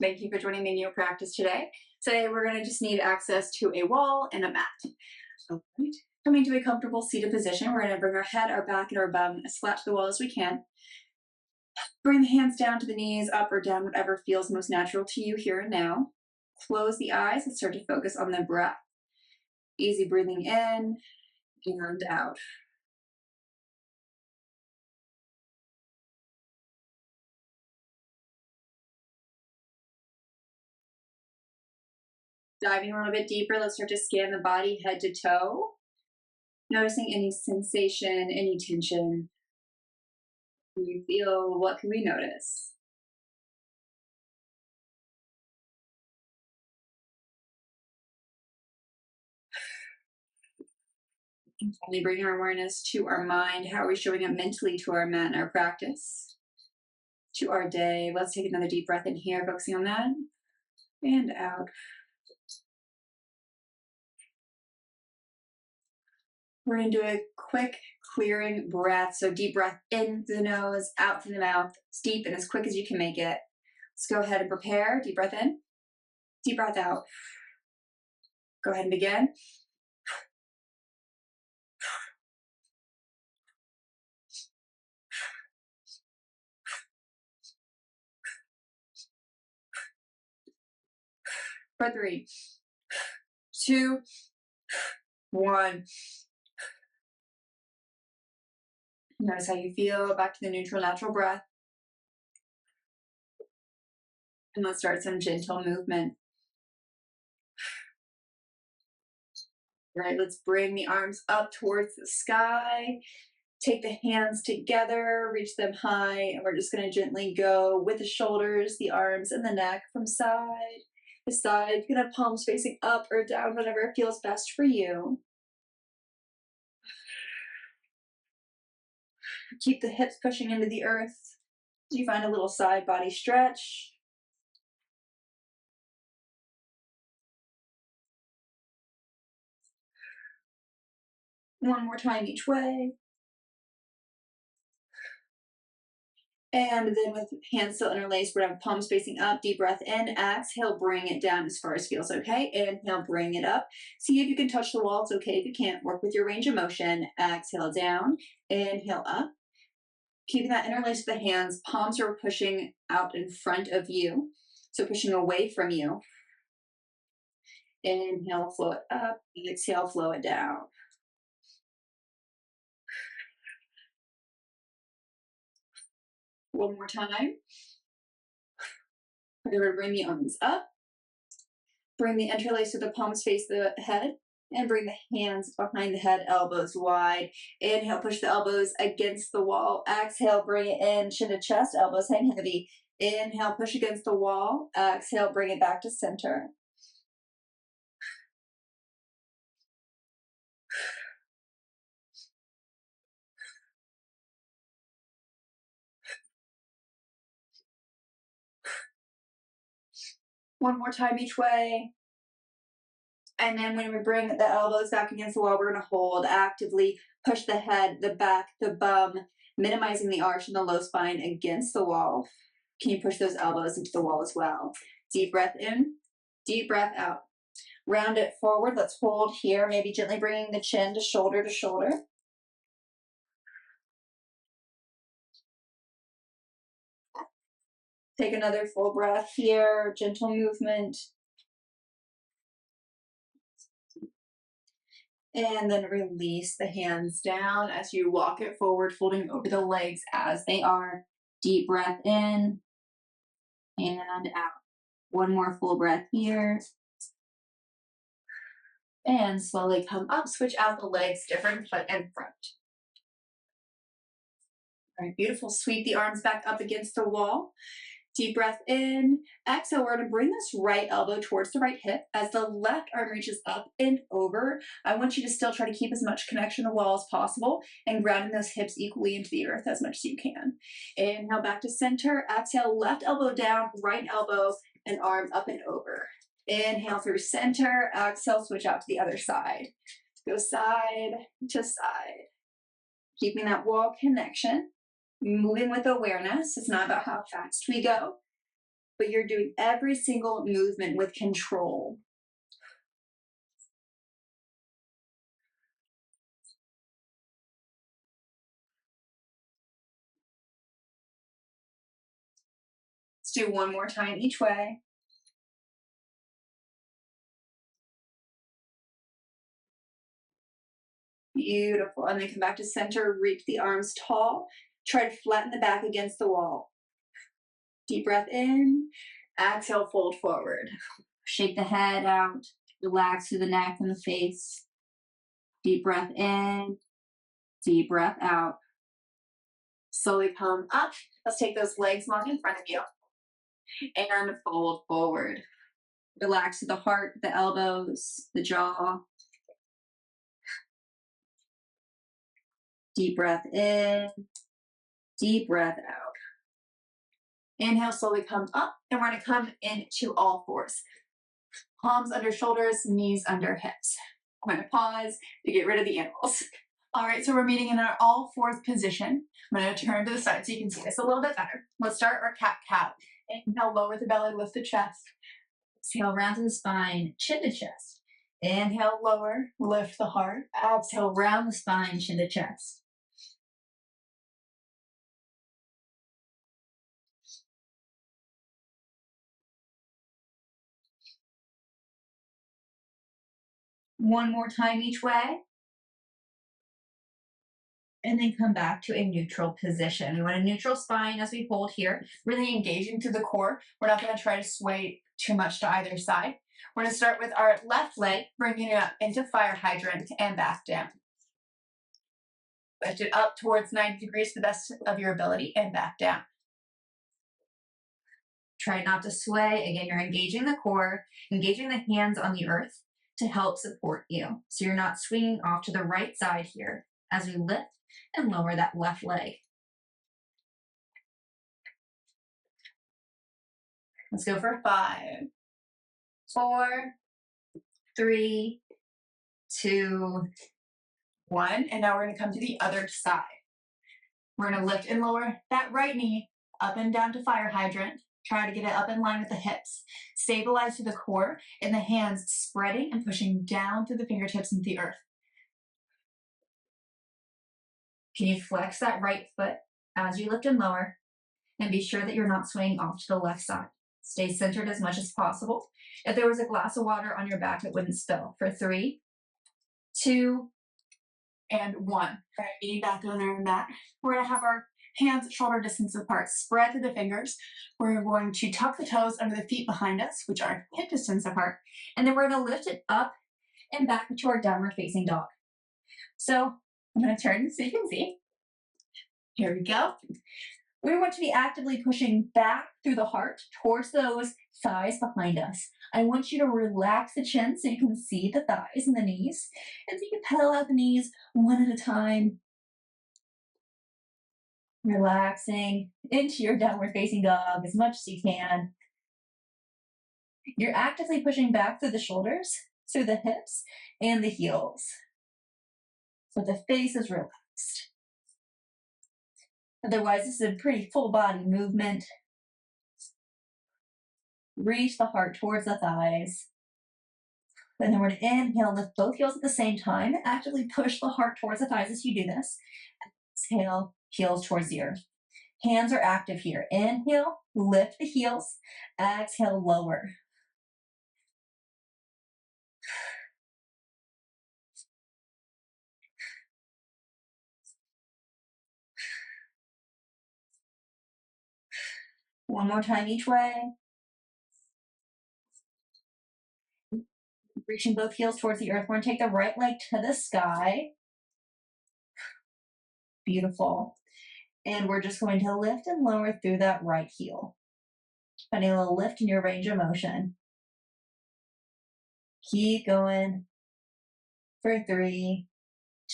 Thank you for joining me in your practice today. Today we're going to just need access to a wall and a mat. All right. Coming to a comfortable seated position, we're going to bring our head, our back, and our bum as flat to the wall as we can. Bring the hands down to the knees, up or down, whatever feels most natural to you here and now. Close the eyes and start to focus on the breath. Easy breathing in and out. Diving a little bit deeper, let's start to scan the body head to toe. Noticing any sensation, any tension. Can you feel? What can we notice? And finally, bring our awareness to our mind. How are we showing up mentally to our mat and our practice, to our day? Let's take another deep breath in here, focusing on that, and out. We're going to do a quick clearing breath. So deep breath in through the nose, out through the mouth. It's deep and as quick as you can make it. Let's go ahead and prepare. Deep breath in, deep breath out. Go ahead and begin. For 3, 2, 1. Notice how you feel. Back to the neutral, natural breath. And let's start some gentle movement. All right, let's bring the arms up towards the sky. Take the hands together, reach them high, and we're just going to gently go with the shoulders, the arms, and the neck from side to side. You can have palms facing up or down, whatever feels best for you. Keep the hips pushing into the earth. You find a little side body stretch. One more time each way. And then with hands still interlaced, we're going to have palms facing up, deep breath in, exhale, bring it down as far as feels okay. Inhale, bring it up. See if you can touch the wall. It's okay if you can't. Work with your range of motion. Exhale down, inhale up. Keeping that interlaced with the hands, palms are pushing out in front of you, so pushing away from you. Inhale, flow it up. Exhale, flow it down. One more time. We're going to bring the arms up. Bring the interlace with the palms face the head. And bring the hands behind the head, elbows wide. Inhale, push the elbows against the wall. Exhale, bring it in, chin to chest, elbows hang heavy. Inhale, push against the wall. Exhale, bring it back to center. One more time each way. And then when we bring the elbows back against the wall, we're going to hold actively, push the head, the back, the bum, minimizing the arch and the low spine against the wall. Can you push those elbows into the wall as well? Deep breath in, deep breath out. Round it forward. Let's hold here, maybe gently bringing the chin to shoulder to shoulder. Take another full breath here, gentle movement. And then release the hands down as you walk it forward, folding over the legs as they are. Deep breath in and out. One more full breath here. And slowly come up, switch out the legs, different foot and front. All right, beautiful. Sweep the arms back up against the wall. Deep breath in. Exhale, we're going to bring this right elbow towards the right hip as the left arm reaches up and over. I want you to still try to keep as much connection to the wall as possible and grounding those hips equally into the earth as much as you can. Inhale, back to center. Exhale, left elbow down, right elbow and arm up and over. Inhale through center. Exhale, switch out to the other side. Go side to side. Keeping that wall connection. Moving with awareness. It's not about how fast we go. but you're doing every single movement with control. Let's do one more time each way. Beautiful. And then come back to center, reach the arms tall. Try to flatten the back against the wall. Deep breath in. Exhale, fold forward. Shake the head out. Relax through the neck and the face. Deep breath in. Deep breath out. Slowly come up. Let's take those legs long in front of you. And fold forward. Relax the heart, the elbows, the jaw. Deep breath in. Deep breath out. Inhale, slowly come up, and we're going to come into all fours. Palms under shoulders, knees under hips. I'm going to pause to get rid of the animals. All right, so we're meeting in our all fours position. I'm going to turn to the side so you can see this a little bit better. Let's start our cat-cow. Inhale, lower the belly, lift the chest. Exhale, round to the spine, chin to chest. Inhale, lower, lift the heart. Exhale, round the spine, chin to chest. One more time each way. And then come back to a neutral position. We want a neutral spine as we hold here, really engaging through the core. We're not going to try to sway too much to either side. We're going to start with our left leg, bringing it up into fire hydrant and back down. Lift it up towards 90 degrees to the best of your ability and back down. Try not to sway. Again, you're engaging the core, engaging the hands on the earth to help support you. So you're not swinging off to the right side here as we lift and lower that left leg. Let's go for 5, 4, 3, 2, 1. And now we're going to come to the other side. We're going to lift and lower that right knee up and down to fire hydrant. Try to get it up in line with the hips. Stabilize to the core and the hands spreading and pushing down through the fingertips into the earth. Can you flex that right foot as you lift and lower? And be sure that you're not swaying off to the left side. Stay centered as much as possible. If there was a glass of water on your back, it wouldn't spill. For 3, 2, and 1. All right, getting back on our mat. We're going to have our hands shoulder distance apart. Spread through the fingers. We're going to tuck the toes under the feet behind us, which are hip distance apart. And then we're going to lift it up and back into our downward facing dog. So I'm going to turn so you can see. Here we go. We want to be actively pushing back through the heart towards those thighs behind us. I want you to relax the chin so you can see the thighs and the knees. And so you can pedal out the knees one at a time. Relaxing into your downward facing dog as much as you can. You're actively pushing back through the shoulders, through the hips, and the heels. So the face is relaxed. Otherwise, this is a pretty full body movement. Reach the heart towards the thighs. And then we're going to inhale, lift both heels at the same time. Actively push the heart towards the thighs as you do this. Exhale, heels towards the earth. Hands are active here. Inhale, lift the heels. Exhale, lower. One more time each way. Reaching both heels towards the earth. We're going to take the right leg to the sky. Beautiful. And we're just going to lift and lower through that right heel. Finding a little lift in your range of motion. Keep going. For 3,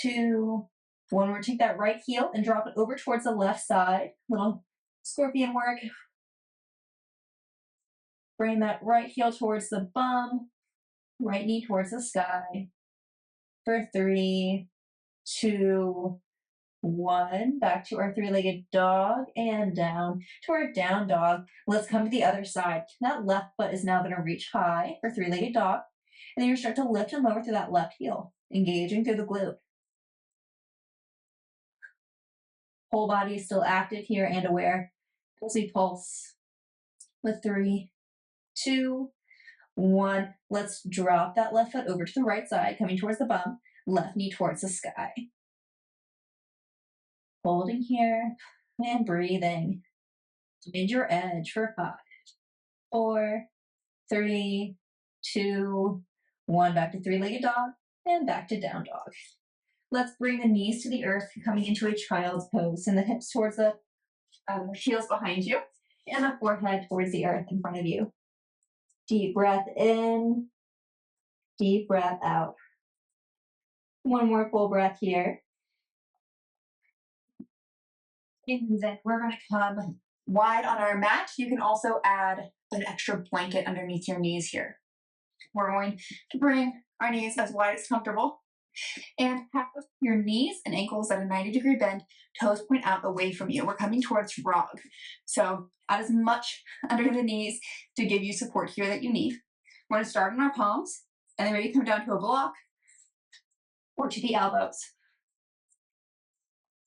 2, 1. We're going to take that right heel and drop it over towards the left side. Little scorpion work. Bring that right heel towards the bum. Right knee towards the sky. For 3, 2, 1, back to our three-legged dog and down to our down dog. Let's come to the other side. That left foot is now going to reach high for three-legged dog. And then you start to lift and lower through that left heel, engaging through the glute. Whole body is still active here and aware as we pulse with 3, 2, 1. Let's drop that left foot over to the right side, coming towards the bum, left knee towards the sky. Holding here and breathing. Find your edge for 5, 4, 3, 2, 1. Back to three-legged dog and back to down dog. Let's bring the knees to the earth, coming into a child's pose, and the hips towards the heels behind you, and the forehead towards the earth in front of you. Deep breath in, deep breath out. One more full breath here. And then we're going to come wide on our mat. You can also add an extra blanket underneath your knees here. We're going to bring our knees as wide as comfortable and have your knees and ankles at a 90-degree bend, toes point out away from you. We're coming towards frog. So add as much under the knees to give you support here that you need. We're going to start on our palms and then maybe come down to a block or to the elbows.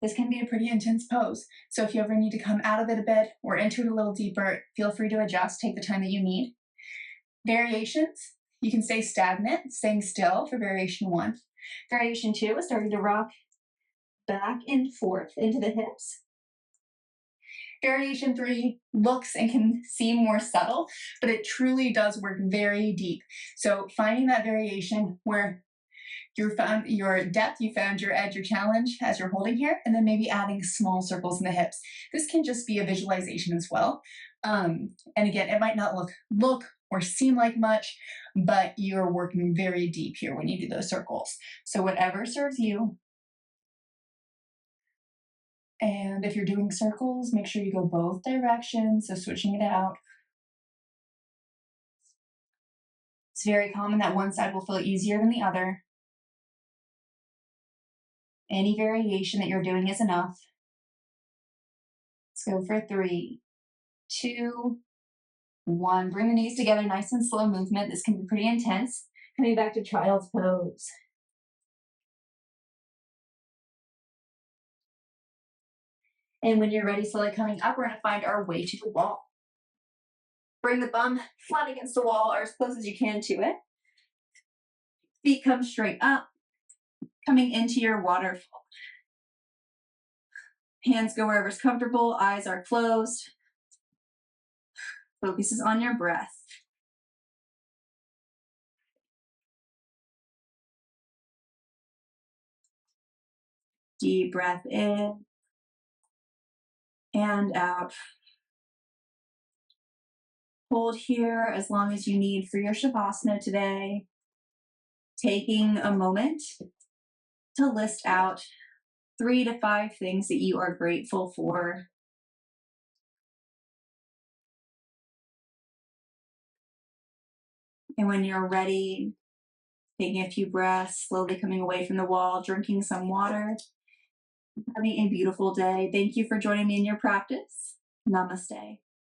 This can be a pretty intense pose, so if you ever need to come out of it a bit or into it a little deeper, feel free to adjust, take the time that you need. Variations, you can stay stagnant, staying still for variation 1. Variation 2 is starting to rock back and forth into the hips. Variation 3 looks and can seem more subtle, but it truly does work very deep. So finding that variation where you found your depth, you found your edge, your challenge as you're holding here, and then maybe adding small circles in the hips. This can just be a visualization as well. And again, it might not look or seem like much, but you're working very deep here when you do those circles. So whatever serves you. And if you're doing circles, make sure you go both directions, so switching it out. It's very common that one side will feel easier than the other. Any variation that you're doing is enough. Let's go for 3, 2, 1. Bring the knees together, nice and slow movement. This can be pretty intense. Coming back to child's pose. And when you're ready, slowly coming up, we're going to find our way to the wall. Bring the bum flat against the wall or as close as you can to it. Feet come straight up, coming into your waterfall. Hands go wherever's comfortable, eyes are closed. Focus is on your breath. Deep breath in and out. Hold here as long as you need for your Shavasana today. Taking a moment to list out 3 to 5 things that you are grateful for. And when you're ready, taking a few breaths, slowly coming away from the wall, drinking some water, having a beautiful day. Thank you for joining me in your practice. Namaste.